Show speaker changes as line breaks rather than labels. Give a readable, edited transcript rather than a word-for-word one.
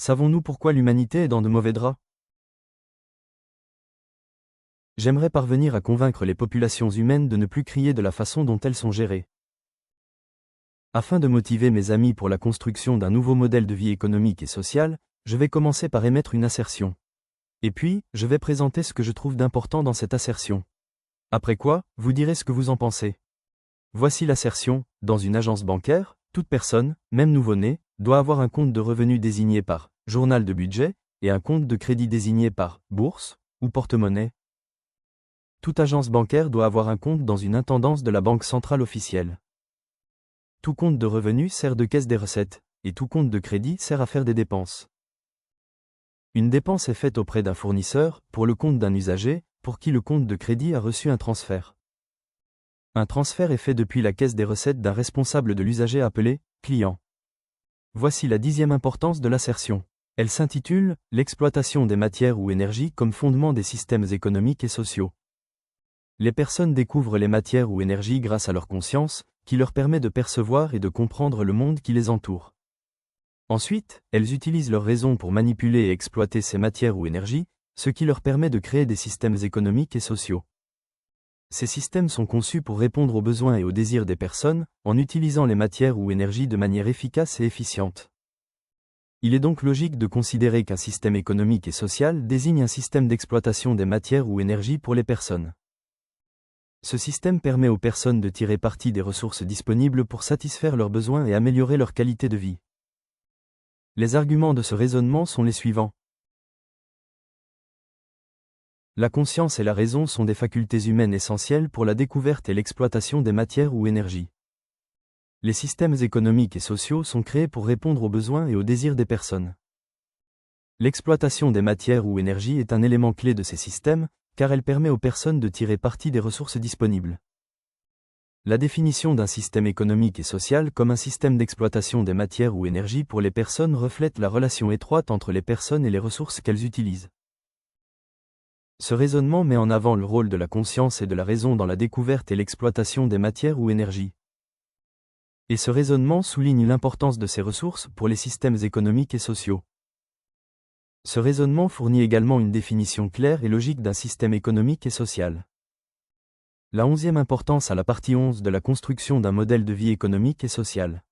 Savons-nous pourquoi l'humanité est dans de mauvais draps? J'aimerais parvenir à convaincre les populations humaines de ne plus crier de la façon dont elles sont gérées. Afin de motiver mes amis pour la construction d'un nouveau modèle de vie économique et sociale, je vais commencer par émettre une assertion. Et puis, je vais présenter ce que je trouve d'important dans cette assertion. Après quoi, vous direz ce que vous en pensez. Voici l'assertion: dans une agence bancaire, toute personne, même nouveau-né, doit avoir un compte de revenus désigné par journal de budget et un compte de crédit désigné par bourse ou porte-monnaie. Toute agence bancaire doit avoir un compte dans une intendance de la banque centrale officielle. Tout compte de revenus sert de caisse des recettes, et tout compte de crédit sert à faire des dépenses. Une dépense est faite auprès d'un fournisseur, pour le compte d'un usager, pour qui le compte de crédit a reçu un transfert. Un transfert est fait depuis la caisse des recettes d'un responsable de l'usager appelé client. Voici la 10e importance de l'assertion. Elle s'intitule « L'exploitation des matières ou énergies comme fondement des systèmes économiques et sociaux ». Les personnes découvrent les matières ou énergies grâce à leur conscience, qui leur permet de percevoir et de comprendre le monde qui les entoure. Ensuite, elles utilisent leur raison pour manipuler et exploiter ces matières ou énergies, ce qui leur permet de créer des systèmes économiques et sociaux. Ces systèmes sont conçus pour répondre aux besoins et aux désirs des personnes, en utilisant les matières ou énergies de manière efficace et efficiente. Il est donc logique de considérer qu'un système économique et social désigne un système d'exploitation des matières ou énergies pour les personnes. Ce système permet aux personnes de tirer parti des ressources disponibles pour satisfaire leurs besoins et améliorer leur qualité de vie. Les arguments de ce raisonnement sont les suivants. La conscience et la raison sont des facultés humaines essentielles pour la découverte et l'exploitation des matières ou énergies. Les systèmes économiques et sociaux sont créés pour répondre aux besoins et aux désirs des personnes. L'exploitation des matières ou énergies est un élément clé de ces systèmes, car elle permet aux personnes de tirer parti des ressources disponibles. La définition d'un système économique et social comme un système d'exploitation des matières ou énergies pour les personnes reflète la relation étroite entre les personnes et les ressources qu'elles utilisent. Ce raisonnement met en avant le rôle de la conscience et de la raison dans la découverte et l'exploitation des matières ou énergies. Et ce raisonnement souligne l'importance de ces ressources pour les systèmes économiques et sociaux. Ce raisonnement fournit également une définition claire et logique d'un système économique et social. La 11e importance à la partie 11 de la construction d'un modèle de vie économique et social.